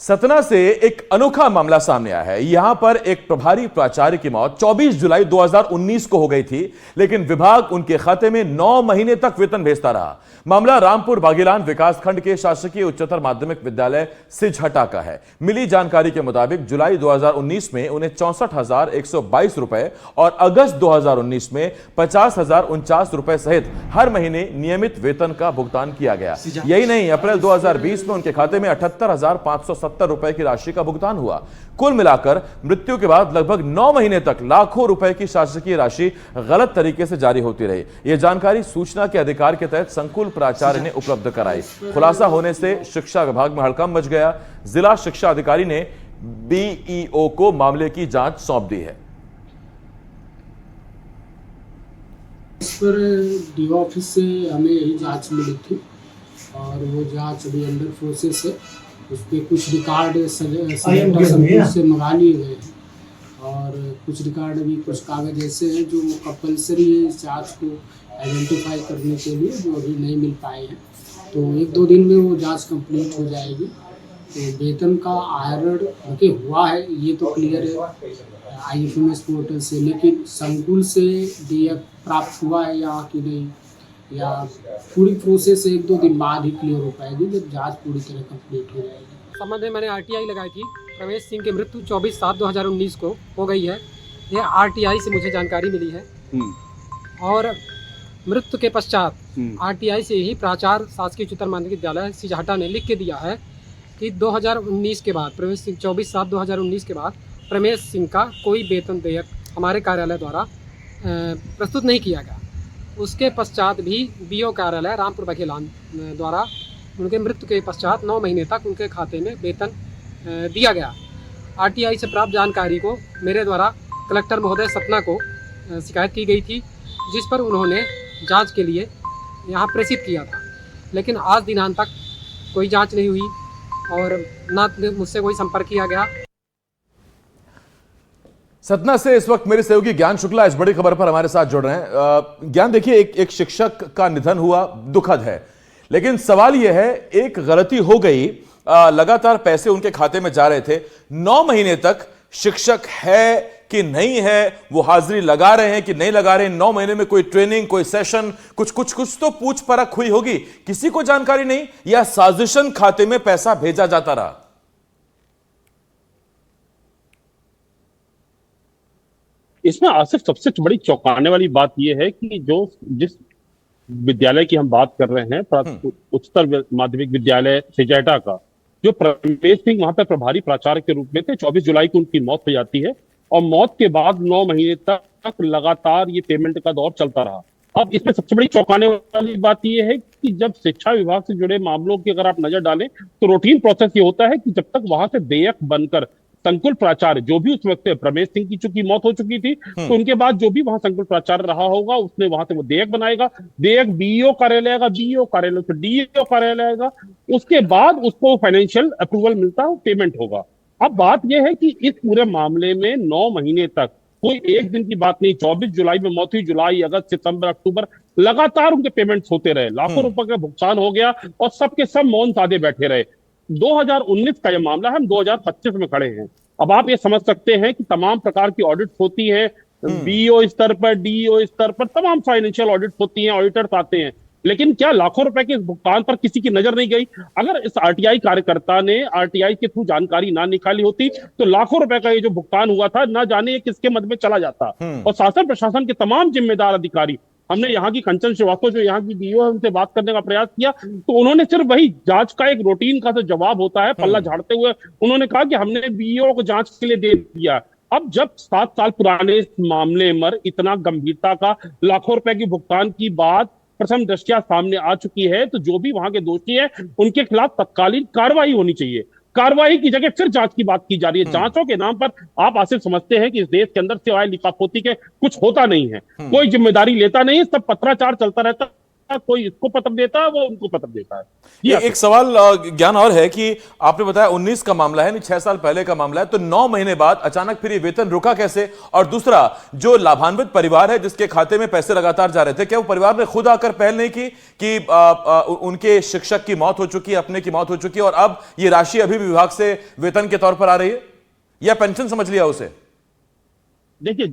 सतना से एक अनोखा मामला सामने आया है। यहां पर एक प्रभारी प्राचार्य की मौत 24 जुलाई 2019 को हो गई थी, लेकिन विभाग उनके खाते में 9 महीने तक वेतन भेजता रहा। मामला रामपुर बागेलान विकासखंड के शासकीय उच्चतर माध्यमिक विद्यालय सिझहटा का है। मिली जानकारी के मुताबिक जुलाई 2019 में उन्हें 64,122 रुपए और अगस्त 2019 में 50,049 रुपए सहित हर महीने नियमित वेतन का भुगतान किया गया। यही नहीं, अप्रैल 2020 में उनके खाते में 78,570 रुपए की राशि का भुगतान हुआ। कुल मिलाकर मृत्यु के बाद लगभग 9 महीने तक लाखों रुपए की शासकीय राशि गलत तरीके से जारी होती रही। यह जानकारी सूचना के अधिकार के तहत संकुल प्राचार्य ने उपलब्ध कराई। खुलासा होने से शिक्षा विभाग में हड़कंप मच गया। जिला शिक्षा अधिकारी ने बीईओ को मामले की जांच सौंप दी है। इस पर डीओ ऑफिस से हमें यही जांच मिली थी और वो जांच अभी अंडर प्रोसेस है। उस पर कुछ रिकॉर्ड संकुल से मंगा लिए गए हैं और कुछ रिकॉर्ड अभी कुछ कागज ऐसे हैं जो कंपलसरी है इस जांच को आइडेंटिफाई करने के लिए, जो अभी नहीं मिल पाए हैं। तो 1-2 दिन में वो जांच कंप्लीट हो जाएगी। तो वेतन का आहरण हुआ है ये तो क्लियर है IFMS पोर्टल से, लेकिन संकुल से DF प्राप्त हुआ है या कि नहीं, या पूरी प्रोसेस 1-2 दिन बाद ही क्लियर हो पाएगी जब जांच पूरी तरह कंप्लीट हो जाएगी। संबंध में मैंने RTI लगाई थी। प्रवेश सिंह की मृत्यु 24/7/2019 को हो गई है। यह RTI से मुझे जानकारी मिली है और मृत्यु के पश्चात RTI से ही प्राचार्य शासकीय उच्चतर माध्यमिक विद्यालय सिझहटा ने लिख के दिया है कि 2019 के बाद प्रवेश सिंह 24/7/2019 के बाद प्रमेश सिंह का कोई वेतन देयक हमारे कार्यालय द्वारा प्रस्तुत नहीं किया गया। उसके पश्चात भी BO कार्यालय रामपुर बागेलान द्वारा उनके मृत्यु के पश्चात 9 महीने तक उनके खाते में वेतन दिया गया। RTI से प्राप्त जानकारी को मेरे द्वारा कलेक्टर महोदय सतना को शिकायत की गई थी, जिस पर उन्होंने जांच के लिए यहाँ प्रेषित किया था, लेकिन आज दिनांत तक कोई जांच नहीं हुई और ना मुझसे कोई संपर्क किया गया। सतना से इस वक्त मेरे सहयोगी ज्ञान शुक्ला इस बड़ी खबर पर हमारे साथ जुड़ रहे हैं। ज्ञान, देखिए, एक शिक्षक का निधन हुआ, दुखद है, लेकिन सवाल यह है, एक गलती हो गई, लगातार पैसे उनके खाते में जा रहे थे, 9 महीने तक शिक्षक है कि नहीं है, वो हाजिरी लगा रहे हैं कि नहीं लगा रहे हैं, 9 महीने में कोई ट्रेनिंग, कोई सेशन, कुछ तो पूछ परख हुई होगी, किसी को जानकारी नहीं, या साजिशन खाते में पैसा भेजा जाता रहा? इसमें आसिफ सबसे बड़ी चौंकाने वाली बात यह है कि जिस विद्यालय की हम बात कर रहे हैं, उच्चतर माध्यमिक विद्यालय सिझहटा का, जो प्रमेश सिंह वहां पर प्रभारी प्राचार्य के रूप में थे, 24 जुलाई को उनकी मौत हो जाती है और मौत के बाद 9 महीने तक लगातार ये पेमेंट का दौर चलता रहा। अब इसमें सबसे बड़ी चौंकाने वाली बात यह है कि जब शिक्षा विभाग से जुड़े मामलों की अगर आप नजर डालें तो रूटीन प्रोसेस ये होता है कि जब तक वहां से देयक बनकर संकुल प्राचार्य, जो भी उस वक्त प्रमेश सिंह की चूंकि मौत हो चुकी थी, तो उनके बाद जो भी वहां संकुल प्राचार्य रहा होगा उसने वहां से वो देयक बनाएगा, देयक BEO कार्यालय आएगा, BEO कार्यालय से DEO कार्यालय आएगा, उसके बाद उसको फाइनेंशियल अप्रूवल मिलता है, पेमेंट होगा। अब बात यह है कि इस पूरे मामले में 9 महीने तक कोई एक दिन की बात नहीं, 24 जुलाई में मौत हुई, जुलाई, अगस्त, सितंबर, अक्टूबर लगातार उनके पेमेंट्स होते रहे, लाखों रुपए का भुगतान हो गया और सबके सब मौन साधे बैठे रहे। 2019 का यह मामला है, हम 2025 में खड़े हैं। अब आप ये समझ सकते हैं कि तमाम प्रकार की ऑडिट होती है, BEO स्तर पर, DEO स्तर पर तमाम फाइनेंशियल ऑडिट होती हैं, ऑडिटर्स आते हैं, लेकिन क्या लाखों रुपए के भुगतान पर किसी की नजर नहीं गई? अगर इस RTI कार्यकर्ता ने RTI के थ्रू जानकारी ना निकाली होती तो लाखों रुपए का ये जो भुगतान हुआ था, ना जाने ये किसके मद में चला जाता। और शासन प्रशासन के तमाम जिम्मेदार अधिकारी, हमने यहाँ की कंचन श्रीवास्तव जो यहाँ की DO है उनसे बात करने का प्रयास किया, तो उन्होंने सिर्फ वही जांच का एक रूटीन का जो जवाब होता है पल्ला झाड़ते हुए उन्होंने कहा कि हमने BEO को जांच के लिए दे दिया। अब जब 7 साल पुराने इस मामले में इतना गंभीरता का लाखों रुपए की भुगतान की बात प्रथम दृष्टया सामने आ चुकी है, तो जो भी वहां के दोषी है उनके खिलाफ तत्कालीन कार्रवाई होनी चाहिए। कार्रवाई की जगह फिर जांच की बात की जा रही है। जांचों के नाम पर आप आसिफ समझते हैं कि इस देश के अंदर सिवाय लिपापोती के कुछ होता नहीं है, कोई जिम्मेदारी लेता नहीं है, सब पत्राचार चलता रहता कोई इसको पत्र देता है, वो उनको पत्र देता है। ये एक सवाल ज्ञान और है कि आपने बताया 19 का मामला है, नहीं 6 साल पहले का मामला है, तो 9 महीने बाद अचानक फिर ये वेतन रुका कैसे? और दूसरा, जो लाभान्वित परिवार है जिसके खाते में पैसे लगातार जा रहे थे, क्या वो परिवार ने खुद आकर पहल नहीं की कि उनके शिक्षक की मौत हो चुकी है, अपने की मौत हो चुकी है और अब ये राशि अभी भी विभाग से वेतन के तौर पर आ रही है, या पेंशन समझ लिया उसे? देखिए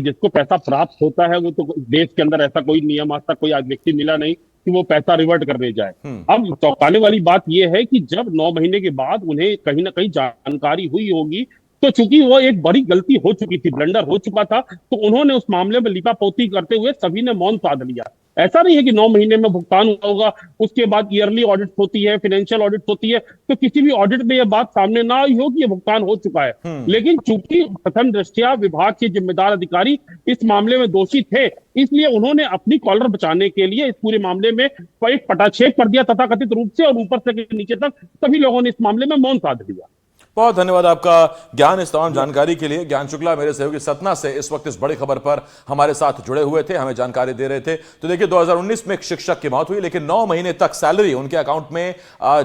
जिसको पैसा प्राप्त होता है, वो तो देश के अंदर ऐसा कोई नियम आज तक कोई आज व्यक्ति मिला नहीं कि वो पैसा रिवर्ट करने जाए। अब चौंकाने वाली बात यह है कि जब 9 महीने के बाद उन्हें कहीं ना कहीं जानकारी हुई होगी, तो चूंकि वो एक बड़ी गलती हो चुकी थी, ब्लंडर हो चुका था, तो उन्होंने उस मामले में लिपापोती करते हुए सभी ने मौन साध लिया। ऐसा नहीं है कि 9 महीने में भुगतान होगा, उसके बाद ईयरली ऑडिट होती है, फाइनेंशियल ऑडिट होती है, तो किसी भी ऑडिट में यह बात सामने ना आई हो कि यह भुगतान हो चुका है। लेकिन चूंकि प्रथम दृष्टया विभाग के जिम्मेदार अधिकारी इस मामले में दोषी थे, इसलिए उन्होंने अपनी कॉलर बचाने के लिए इस पूरे मामले में एक पटाक्षेप कर दिया तथाकथित रूप से, और ऊपर से नीचे तक सभी लोगों ने इस मामले में मौन साध लिया। बहुत धन्यवाद आपका ज्ञान, इस तमाम जानकारी के लिए। ज्ञान शुक्ला मेरे सहयोगी सतना से इस वक्त इस बड़ी खबर पर हमारे साथ जुड़े हुए थे, हमें जानकारी दे रहे थे। तो देखिए 2019 में एक शिक्षक की मौत हुई, लेकिन 9 महीने तक सैलरी उनके अकाउंट में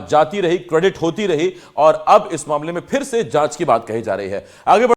जाती रही, क्रेडिट होती रही, और अब इस मामले में फिर से जांच की बात कही जा रही है। आगे